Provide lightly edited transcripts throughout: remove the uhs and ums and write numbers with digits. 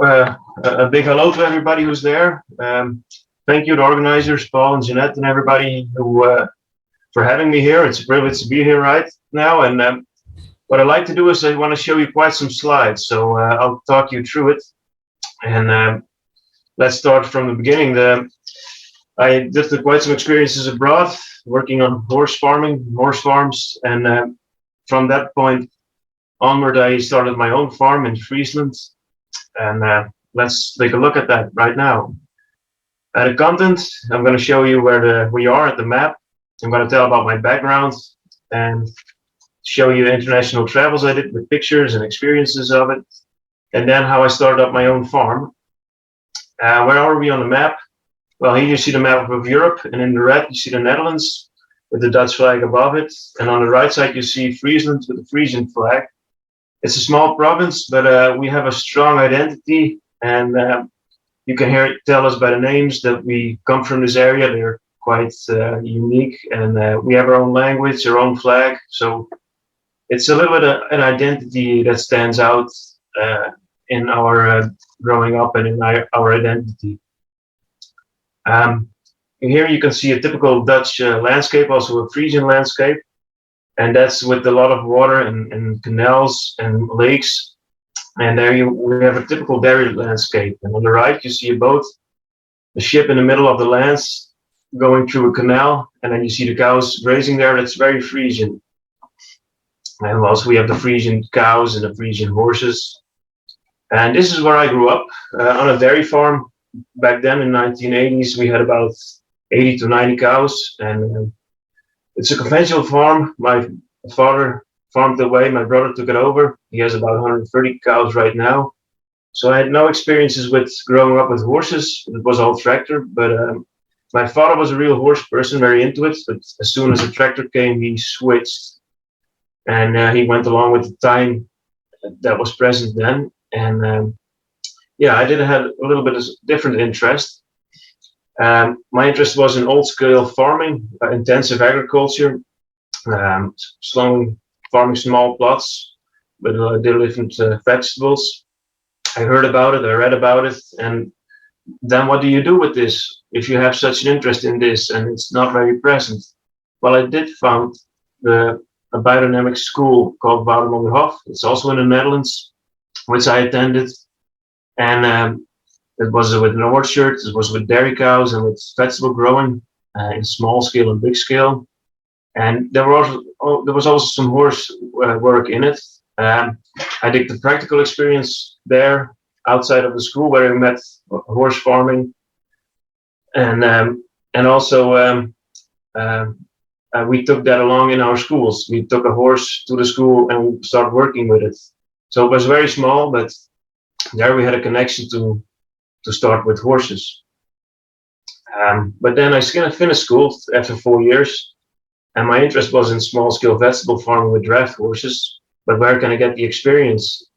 A big hello to everybody who's there. Thank you to organizers, Paul and Jeanette, and everybody who for having me here. It's a privilege to be here right now. And what I'd like to do is I want to show you quite some slides. So I'll talk you through it. And let's start from the beginning. I did quite some experiences abroad, working on horse farming, horse farms, and from that point onward, I started my own farm in Friesland. And let's take a look at that right now. The content, I'm going to show you where we are at the map. I'm going to tell about my background and show you the international travels I did with pictures and experiences of it. And then how I started up my own farm. Where are we on the map? Well, here you see the map of Europe, and in the red you see the Netherlands with the Dutch flag above it. And on the right side you see Friesland with the Frisian flag. It's a small province, but we have a strong identity, and you can tell us by the names that we come from this area. They're quite unique, and we have our own language, our own flag. So it's a little bit of an identity that stands out in our growing up and in our identity. Here you can see a typical Dutch landscape, also a Frisian landscape. And that's with a lot of water and canals and lakes. And there we have a typical dairy landscape. And on the right, you see a boat, a ship in the middle of the lands going through a canal. And then you see the cows grazing there. That's very Frisian. And also we have the Frisian cows and the Frisian horses. And this is where I grew up, on a dairy farm. Back then in the 1980s, we had about 80 to 90 cows. And it's a conventional farm. My father farmed away. My brother took it over. He has about 130 cows right now. So I had no experiences with growing up with horses. It was all tractor. But my father was a real horse person, very into it. But as soon as the tractor came, he switched. And he went along with the time that was present then. And yeah, I did have a little bit of different interest. My interest was in old-scale farming, intensive agriculture, farming small plots with different vegetables. I heard about it, I read about it, and then what do you do with this if you have such an interest in this and it's not very present? Well, I did found a biodynamic school called Woudenmonderhof. It's also in the Netherlands, which I attended, and it was with an orchard, it was with dairy cows and with vegetable growing in small scale and big scale. And there was also some horse work in it. I did the practical experience there outside of the school where I met horse farming. And also we took that along in our schools. We took a horse to the school and we started working with it. So it was very small, but there we had a connection to start with horses. But then I finished school after 4 years, and my interest was in small-scale vegetable farming with draft horses. But where can I get the experience?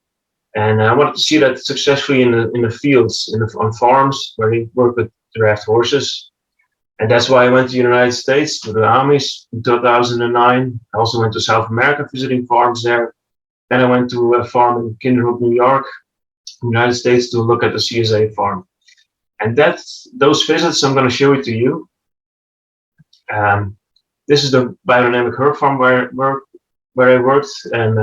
And I wanted to see that successfully in the fields, on farms where they work with draft horses. And that's why I went to the United States to the Amis in 2009. I also went to South America visiting farms there. Then I went to a farm in Kinderhook, New York, United States, to look at the CSA farm. And those visits, I'm going to show it to you. This is the biodynamic herb farm where I worked, and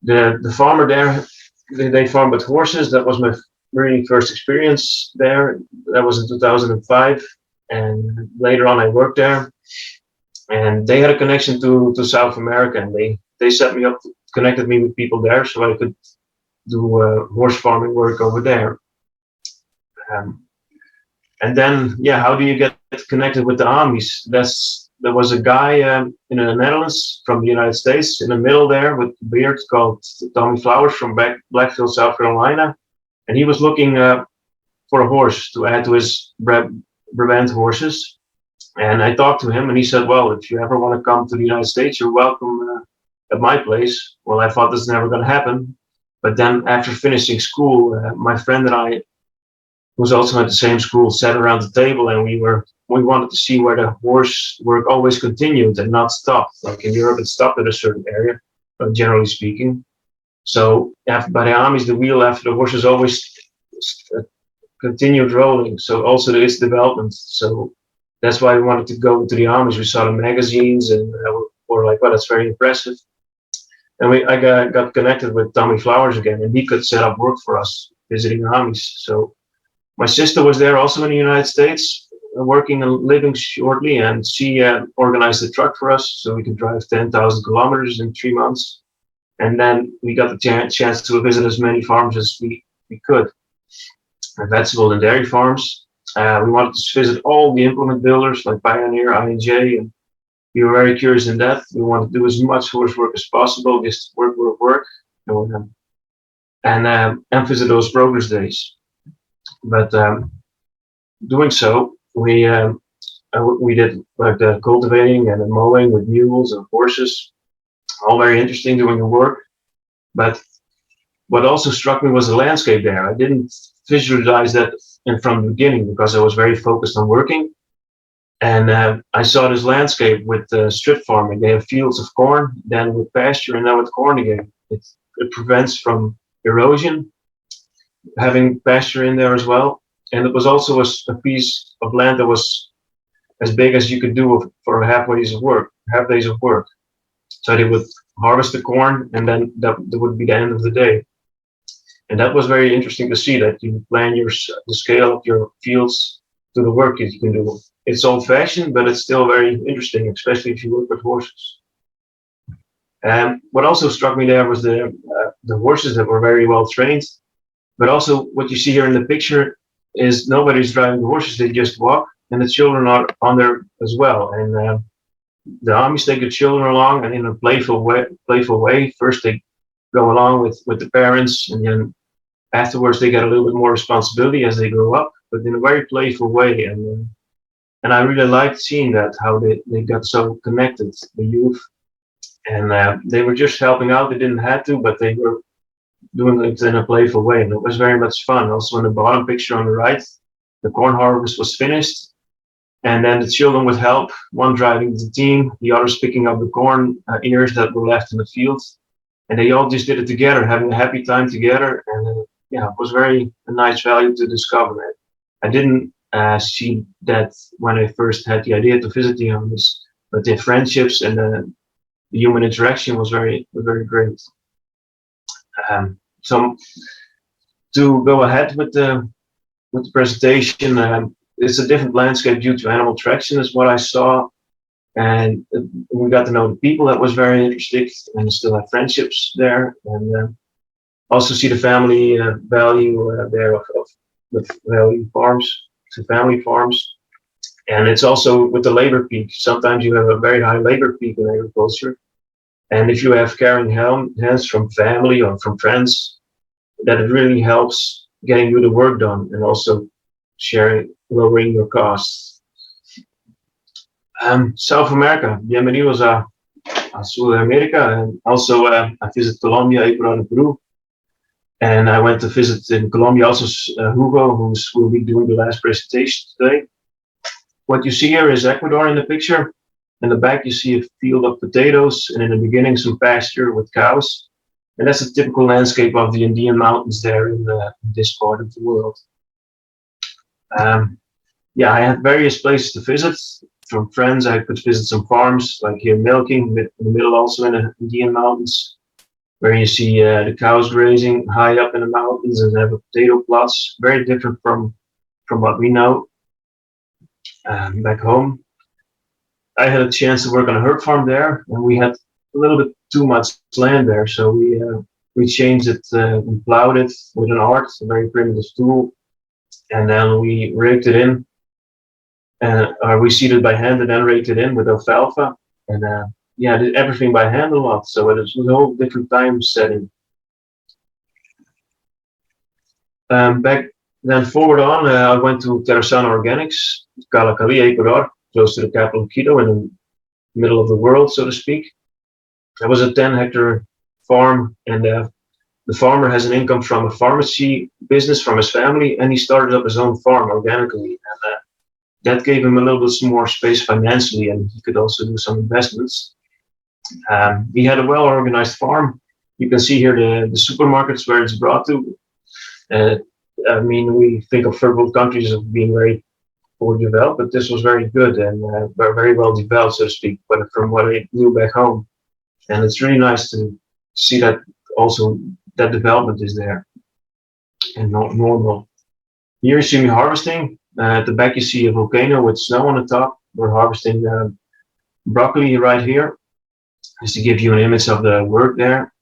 the farmer there, they farm with horses. That was my really first experience there. That was in 2005, and later on I worked there. And they had a connection to South America, and they set me up, connected me with people there, so I could do horse farming work over there. And then, yeah, how do you get connected with the Amis? There was a guy in the Netherlands from the United States in the middle there with a beard called Tommy Flowers from Blackfield, South Carolina. And he was looking for a horse to add to his Brabant horses. And I talked to him and he said, well, if you ever want to come to the United States, you're welcome at my place. Well, I thought this was never going to happen. But then after finishing school, my friend and I, who was also at the same school, sat around the table and we wanted to see where the horse work always continued and not stopped. Like in Europe, it stopped at a certain area, generally speaking. So by the Amis, the wheel after the horses always continued rolling. So also there is development. So that's why we wanted to go to the armies. We saw the magazines and were like, well, that's very impressive. And I got connected with Tommy Flowers again, and he could set up work for us visiting armies. So my sister was there also in the United States, working and living shortly, and she organized a truck for us so we could drive 10,000 kilometers in 3 months. And then we got the chance to visit as many farms as we could, vegetable and dairy farms. We wanted to visit all the implement builders like Pioneer, INJ, and we were very curious in that. We wanted to do as much horse work as possible, just work, and visit those progress days. But doing so, we did like the cultivating and the mowing with mules and horses, all very interesting doing the work. But what also struck me was the landscape there. I didn't visualize that from the beginning because I was very focused on working. And I saw this landscape with strip farming. They have fields of corn, then with pasture, and then with corn again. It prevents from erosion, having pasture in there as well. And it was also a piece of land that was as big as you could do for half days of work. So they would harvest the corn, and then that would be the end of the day. And that was very interesting to see, that you plan the scale of your fields to the work that you can do. It's old-fashioned, but it's still very interesting, especially if you work with horses. And what also struck me there was the horses that were very well trained. But also what you see here in the picture is nobody's driving the horses; they just walk, and the children are on there as well. And the armies take the children along, and in a playful way. First they go along with the parents, and then afterwards they get a little bit more responsibility as they grow up, but in a very playful way. And I really liked seeing that, how they got so connected, the youth, and they were just helping out. They didn't have to, but they were doing it in a playful way, and it was very much fun. Also in the bottom picture on the right, the corn harvest was finished, and then the children would help, one driving the team, the others picking up the corn ears that were left in the field, and they all just did it together, having a happy time together. And it was a nice value to discover. I didn't see that when I first had the idea to visit the armies, but the friendships and the human interaction was very great. So to go ahead with the presentation, it's a different landscape due to animal traction, is what I saw, and we got to know the people. That was very interesting, and still have friendships there, and also see the family value there of the value farms, the family farms. And it's also with the labor peak. Sometimes you have a very high labor peak in agriculture, and if you have caring hands from family or from friends, that it really helps getting you the work done, and also lowering your costs. South America, bienvenidos a Sudamérica, and also I visited Colombia, Ecuador, and Peru. And I went to visit in Colombia also Hugo, who will be doing the last presentation today. What you see here is Ecuador in the picture. In the back you see a field of potatoes, and in the beginning some pasture with cows. And that's a typical landscape of the Andean mountains there in this part of the world. I had various places to visit. From friends, I could visit some farms, like here milking, in the middle also in the Andean mountains, where you see the cows grazing high up in the mountains, and have potato plots, very different from what we know back home. I had a chance to work on a herb farm there, and we had a little bit too much land there, so we changed it, we plowed it with an art, a very primitive tool, and then we raked it in, and we seeded by hand and then raked it in with alfalfa, and did everything by hand a lot, so it was a whole different time setting. Back then forward on, I went to Terrasana Organics, Calacali, Ecuador, close to the capital of Quito, in the middle of the world, so to speak. It was a 10-hectare farm, and the farmer has an income from a pharmacy business from his family, and he started up his own farm organically, and that gave him a little bit more space financially, and he could also do some investments. He had a well-organized farm. You can see here the supermarkets where it's brought to. I mean, we think of third world countries as being very poor developed, but this was very good and very well developed, so to speak. But from what I knew back home, and it's really nice to see that also that development is there and not normal. Here you see me harvesting. At the back you see a volcano with snow on the top. We're harvesting broccoli right here, just to give you an image of the work there.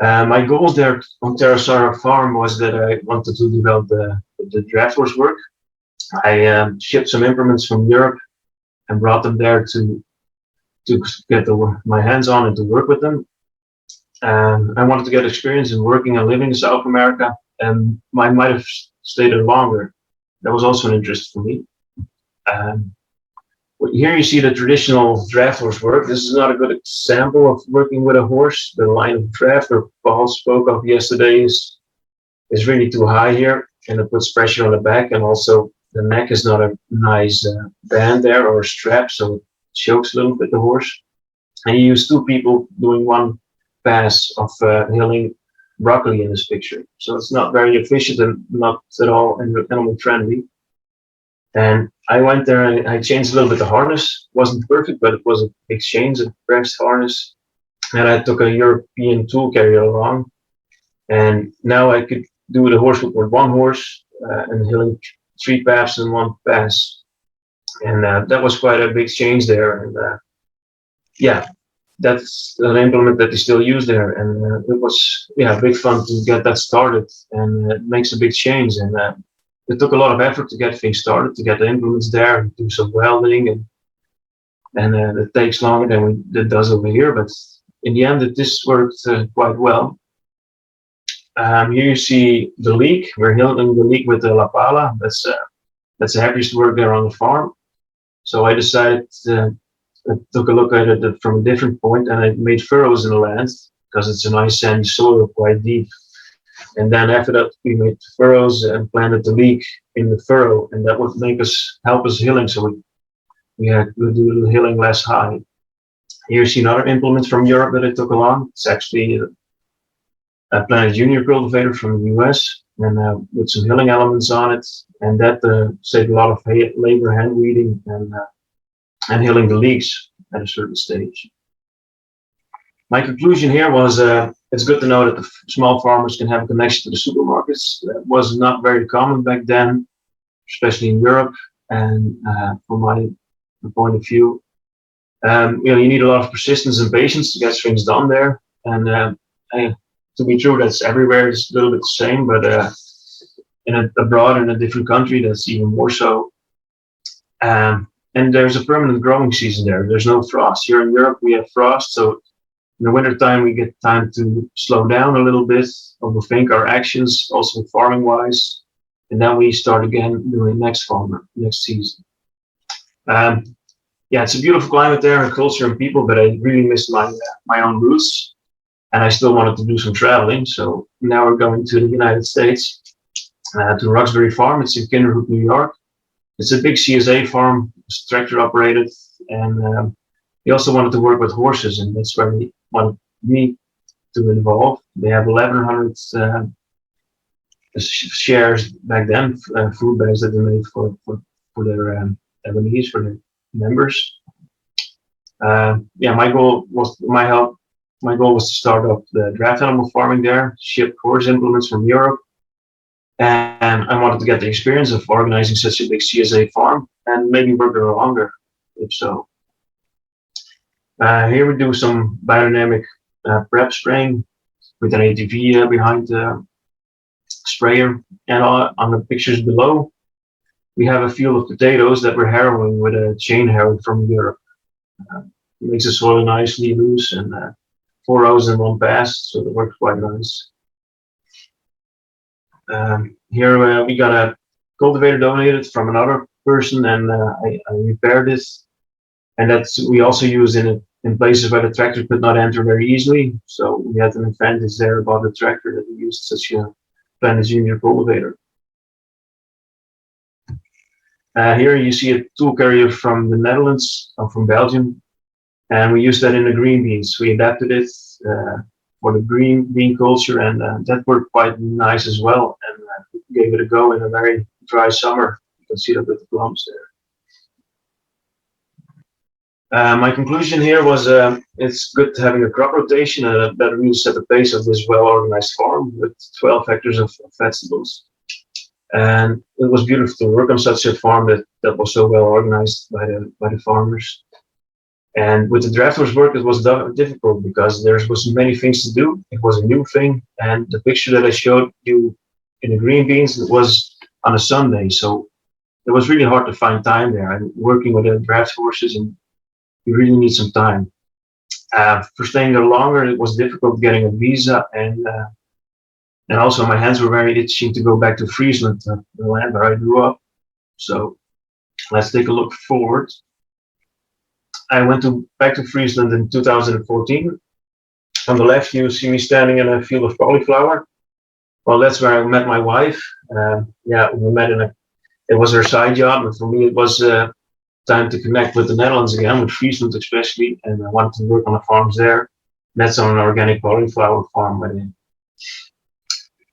My goals there on Terrasara Farm was that I wanted to develop the draft horse work. I shipped some implements from Europe and brought them there to get my hands on and to work with them. I wanted to get experience in working and living in South America, and I might have stayed there longer. That was also an interest for me. Here you see the traditional draft horse work. This is not a good example of working with a horse. The line of draft, or Paul spoke of yesterday, is really too high here, and it puts pressure on the back, and also the neck is not a nice band there or strap, so it chokes a little bit the horse. And you use two people doing one pass of hilling broccoli in this picture. So it's not very efficient and not at all animal friendly. And I went there and I changed a little bit the harness. It wasn't perfect, but it was a big change, a pressed harness. And I took a European tool carrier along. And now I could do the horse with one horse and hilling 3 paths in one pass. And that was quite a big change there. And yeah, that's an implement that they still use there. And it was, big fun to get that started. And it makes a big change. And it took a lot of effort to get things started, to get the implements there and do some welding. And it takes longer than it does over here. But in the end, this worked quite well. Here you see the leek. We're hilling the leek with the La Pala. That's the happiest work there on the farm. So I decided I took a look at it from a different point, and I made furrows in the land because it's a nice sandy soil, quite deep. And then after that, we made furrows and planted the leek in the furrow, and that would help us hilling. So we do the hilling less high. Here you see another implement from Europe that I took along. It's actually a Planet Junior cultivator from the US, and with some hilling elements on it, and that saved a lot of labor, hand weeding, and hilling the leeks at a certain stage. My conclusion here was it's good to know that the small farmers can have a connection to the supermarkets. That was not very common back then, especially in Europe. And from my point of view, you need a lot of persistence and patience to get things done there. And to be true, that's everywhere. It's a little bit the same, but abroad in a different country, that's even more so. And there's a permanent growing season there. There's no frost. Here in Europe, we have frost, so in the wintertime, we get time to slow down a little bit, overthink our actions, also farming-wise, and then we start again doing next season. It's a beautiful climate there, and culture and people, but I really missed my own roots, and I still wanted to do some traveling. So now we're going to the United States, to Roxbury Farm. It's in Kinderhook, New York. It's a big CSA farm, it's tractor operated, and he also wanted to work with horses, and that's where he wanted me to involve. They have 1,100 shares back then, food bags that they made for their LMEs, for their members. My goal was to start up the draft animal farming there, ship horse implements from Europe, and I wanted to get the experience of organizing such a big CSA farm and maybe work there longer, if so. Here we do some biodynamic prep spraying with an ATV behind the sprayer. And on the pictures below, we have a field of potatoes that we're harrowing with a chain harrow from Europe. It makes the soil nicely loose, and 4 rows in one pass, so that works quite nice. Here we got a cultivator donated from another person, and I repaired it. And we also use in places where the tractor could not enter very easily. So we had an advantage there about the tractor that we used such a Planet Junior cultivator. Here you see a tool carrier from the Netherlands, or from Belgium, and we used that in the green beans. We adapted it for the green bean culture, and that worked quite nice as well, and gave it a go in a very dry summer. You can see that with the plums there. My conclusion here was it's good having a crop rotation, and that really set the pace of this well-organized farm with 12 hectares of vegetables. And it was beautiful to work on such a farm that was so well organized by the farmers. And with the drafters work, it was difficult because there was many things to do. It was a new thing, and the picture that I showed you in the green beans, it was on a Sunday, so it was really hard to find time there. And working with the draft horses, and you really need some time. For staying there longer, it was difficult getting a visa, and also my hands were very itching to go back to Friesland, the land where I grew up. So let's take a look forward. I went back to Friesland in 2014. On the left, you see me standing in a field of cauliflower. Well, that's where I met my wife. We met it was her side job, and for me, it was time to connect with the Netherlands again, with Friesland especially, and I wanted to work on the farms there. That's on an organic cauliflower farm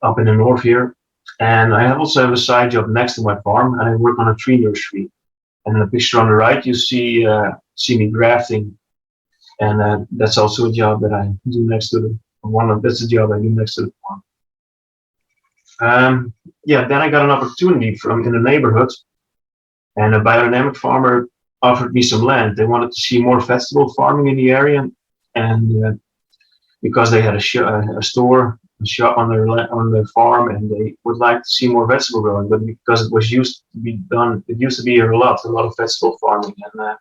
up in the north here. And I also have a side job next to my farm, and I work on a tree nursery. And in the picture on the right, you see me grafting, and that's also a job that I do next to that's a job I do next to the farm. Then I got an opportunity in the neighborhood, and a biodynamic farmer offered me some land. They wanted to see more vegetable farming in the area, and because they had a shop on their farm, and they would like to see more vegetable growing. But because it used to be here a lot of vegetable farming, and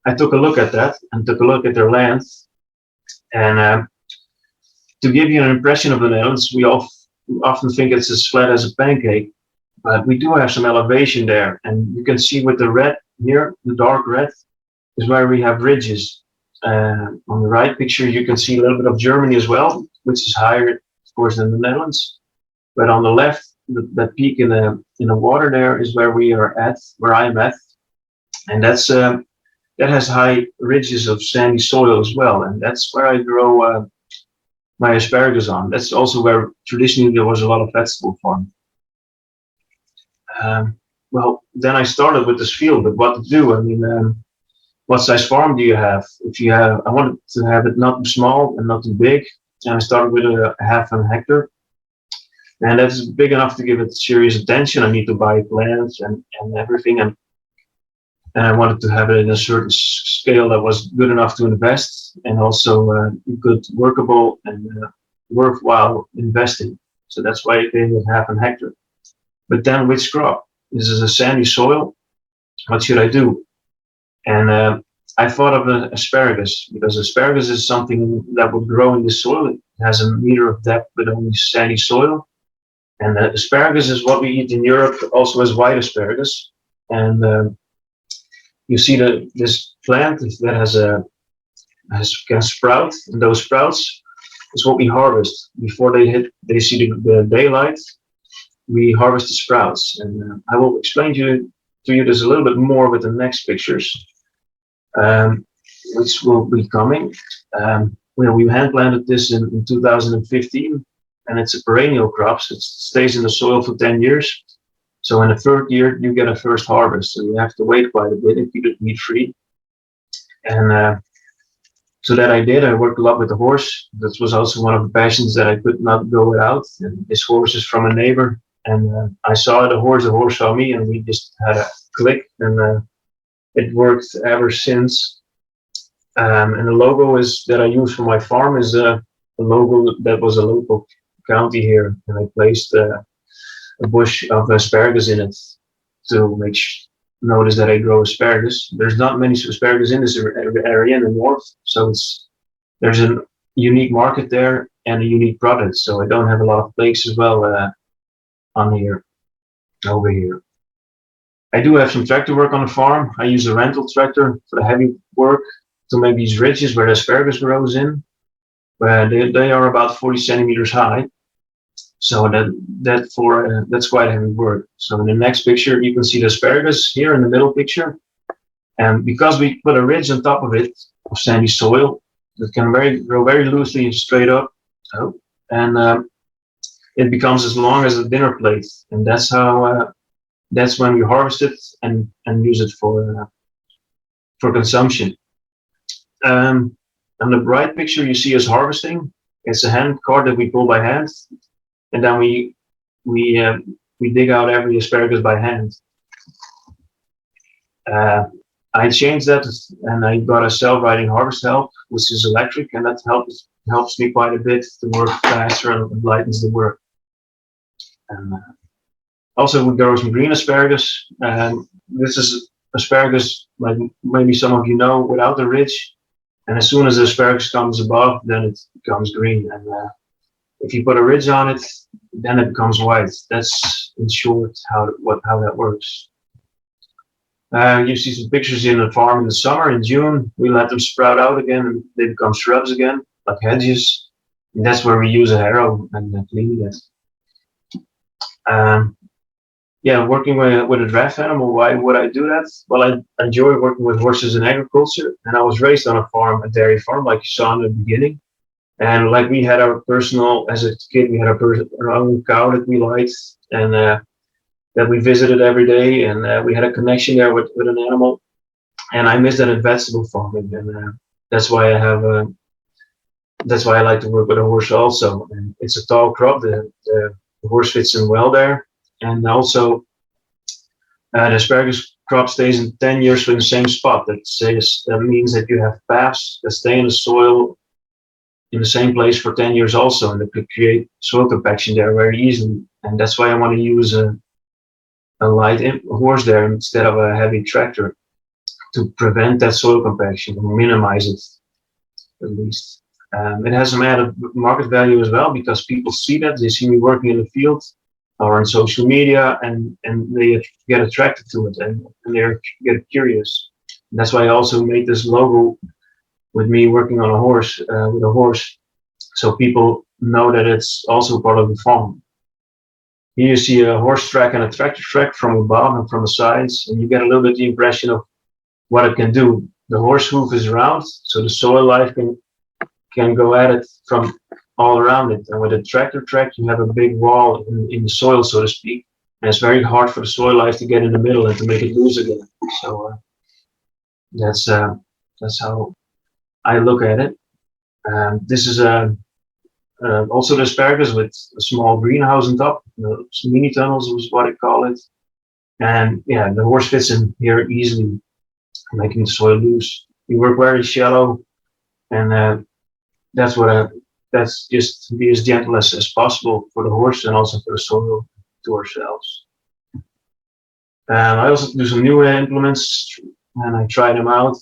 I took a look at that and took a look at their land. And to give you an impression of the Netherlands, we often think it's as flat as a pancake, but we do have some elevation there, and you can see with the red here, the dark red, is where we have ridges. On the right picture, you can see a little bit of Germany as well, which is higher, of course, than the Netherlands. But on the left, that peak in the water there is where I am at, and that has high ridges of sandy soil as well, and that's where I grow my asparagus on. That's also where traditionally there was a lot of vegetable farming. Then I started with this field, but what to do? I mean, what size farm do you have? I wanted to have it not too small and not too big, and I started with a half an hectare, and that's big enough to give it serious attention. I need to buy plants and everything, and I wanted to have it in a certain scale that was good enough to invest, and also good, workable, and worthwhile investing. So that's why I came with half an hectare. But then which crop? This is a sandy soil. What should I do? And I thought of asparagus, because asparagus is something that would grow in this soil. It has a meter of depth, but only sandy soil. And asparagus is what we eat in Europe, also as white asparagus. And you see this plant that has sprouts, and those sprouts is what we harvest before they see the daylight. We harvest the sprouts, and I will explain to you this a little bit more with the next pictures, which will be coming. We hand planted this in 2015, and it's a perennial crop, so it stays in the soil for 10 years. So in the third year, you get a first harvest. So you have to wait quite a bit and keep it meat free. And so that I did. I worked a lot with the horse. That was also one of the passions that I could not go without. And this horse is from a neighbor. And I saw the horse saw me, and we just had a click. And it worked ever since. And the logo that I use for my farm is a logo that was a local county here. And I placed a bush of asparagus in it to notice that I grow asparagus. There's not many asparagus in this area in the north, so there's a unique market there and a unique product. So I don't have a lot of flakes as well over here. I do have some tractor work on the farm. I use a rental tractor for the heavy work to make these ridges where the asparagus grows in. They are about 40 centimeters high. So that's quite heavy work. So in the next picture, you can see the asparagus here in the middle picture. And because we put a ridge on top of it, of sandy soil, that can grow very loosely and straight up, Oh, and it becomes as long as a dinner plate, and that's how. That's when we harvest it and use it for consumption. Um, on the right picture you see us harvesting. It's a hand cart that we pull by hand, and then we uh, we dig out every asparagus by hand. Uh, I changed that and I got a self-riding harvest help, which is electric, and that helps me quite a bit to work faster and lightens the work. And also we grow some green asparagus. This is asparagus, like maybe some of you know, without the ridge. And as soon as the asparagus comes above, then it becomes green. And if you put a ridge on it, then it becomes white. That's in short how that works. You see some pictures in the farm in the summer. In June, we let them sprout out again and they become shrubs again, like hedges. And that's where we use a harrow and clean it. Yeah, working with a draft animal, why would I do that? Well, I enjoy working with horses in agriculture, and I was raised on a farm, a dairy farm, like you saw in the beginning. And like we had our personal, as a kid, we had our own cow that we liked, and that we visited every day, and we had a connection there with an animal. And I miss that in vegetable farming, and that's why that's why I like to work with a horse also. And it's a tall crop. The horse fits in well there, and also the asparagus crop stays in 10 years in the same spot. That means that you have paths that stay in the soil in the same place for 10 years also, and it could create soil compaction there very easily. And that's why I want to use a light horse there instead of a heavy tractor to prevent that soil compaction and minimize it at least. It has some added market value as well because people see that, they see me working in the field or on social media, and they get attracted to it and they get curious. And that's why I also made this logo with me working on a horse, with a horse, so people know that it's also part of the farm. Here you see a horse track and a tractor track from above and from the sides, and you get a little bit the impression of what it can do. The horse hoof is round, so the soil life can go at it from all around it. And with a tractor track, you have a big wall in the soil, so to speak, and it's very hard for the soil life to get in the middle and to make it loose again. So that's how I look at it. This is also the asparagus with a small greenhouse on top. Mini tunnels is what I call it. And yeah, the horse fits in here easily, making the soil loose. We work very shallow, and that's just be as gentle as possible for the horse and also for the soil to ourselves. I also do some new implements, and I try them out,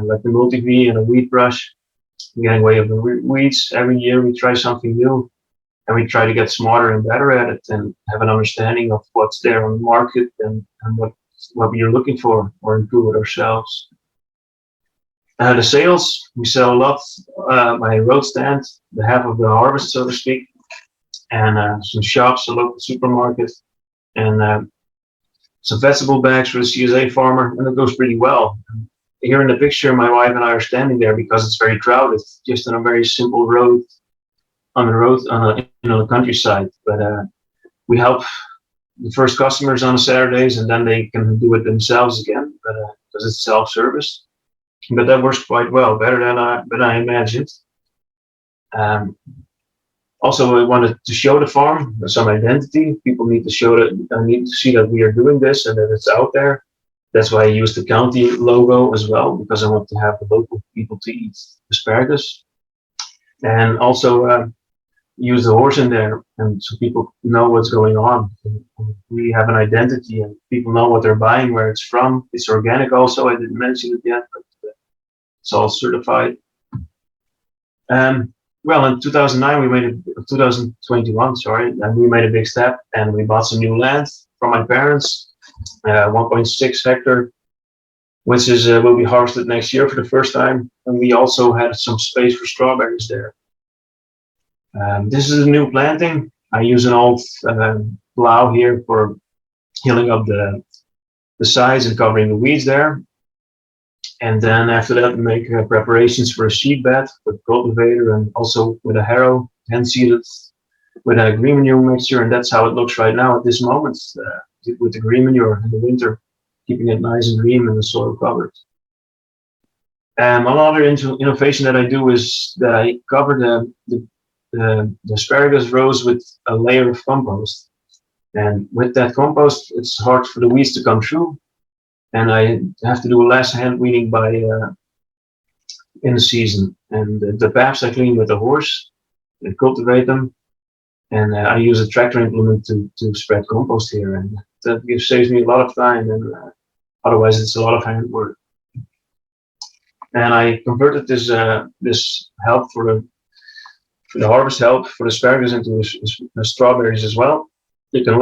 like the multi-V and a weed brush. Getting away of the weeds. Every year we try something new, and we try to get smarter and better at it and have an understanding of what's there on the market and what we're looking for or improve it ourselves. The sales, we sell a lot. My road stand, the half of the harvest, so to speak, and some shops, a local supermarket, and some vegetable bags for the CSA farmer, and it goes pretty well. Here in the picture, my wife and I are standing there because it's very crowded, just on a very simple road, on the countryside. But we help the first customers on Saturdays, and then they can do it themselves again, but because it's self-service. But that works quite well, better than I imagined. Also, I wanted to show the farm some identity. People need to see that we are doing this and that it's out there. That's why I use the county logo as well, because I want to have the local people to eat asparagus. And also use the horse in there, and so people know what's going on. And we have an identity, and people know what they're buying, where it's from. It's organic also, I didn't mention it yet, but it's all certified. Well, in 2021, sorry, and we made a big step, and we bought some new land from my parents. 1.6 hectare, which is will be harvested next year for the first time, and we also had some space for strawberries there. This is a new planting. I use an old plow here for healing up the sides and covering the weeds there, and then after that we make preparations for a seed bed with cultivator and also with a harrow hand seeded with a green manure mixture, and that's how it looks right now at this moment, with the green manure in the winter, keeping it nice and green and the soil covered. Another innovation that I do is that I cover the asparagus rows with a layer of compost. And with that compost, it's hard for the weeds to come through. And I have to do less hand weeding in the season. And the paths I clean with a horse and cultivate them. And I use a tractor implement to spread compost here. And that saves me a lot of time. And otherwise, it's a lot of hand work. And I converted this help for the harvest help for the asparagus into strawberries as well. I can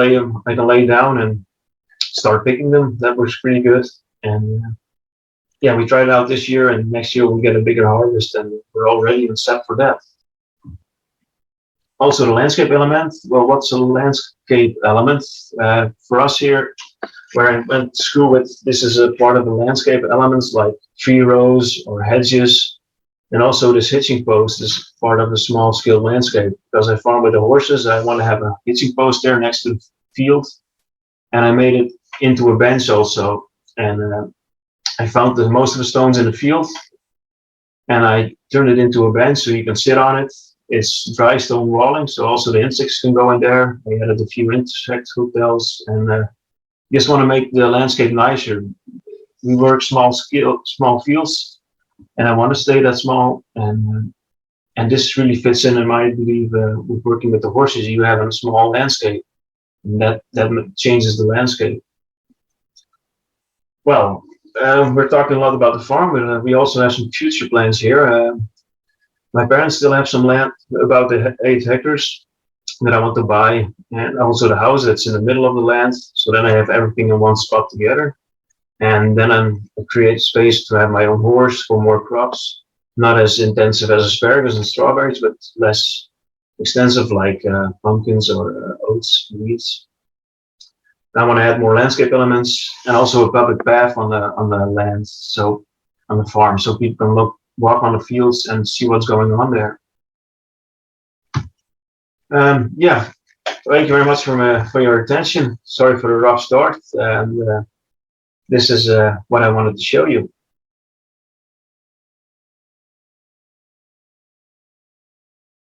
lay down and start picking them. That works pretty good. And yeah, we tried it out this year, and next year we'll get a bigger harvest, and we're all ready and set for that. Also, the landscape element. Well, what's a landscape element? For us here, where I went to school with, this is a part of the landscape elements like tree rows or hedges, and also this hitching post is part of the small scale landscape. Because I farm with the horses, I want to have a hitching post there next to the field, and I made it into a bench also. And I found most of the stones in the field, and I turned it into a bench so you can sit on it. It's dry stone walling, so also the insects can go in there. I added a few insect hootels, and just want to make the landscape nicer. We work small fields, and I want to stay that small. And this really fits in my belief with working with the horses. You have a small landscape, and that changes the landscape. Well, we're talking a lot about the farm, but we also have some future plans here. My parents still have some land, about 8 hectares, that I want to buy, and also the house that's in the middle of the land. So then I have everything in one spot together, and then I create space to have my own horse for more crops, not as intensive as asparagus and strawberries, but less extensive like pumpkins or oats, weeds. I want to add more landscape elements and also a public path on the land, so on the farm, so people can walk on the fields and see what's going on there. Yeah, thank you very much for your attention. Sorry for the rough start, and this is what I wanted to show you.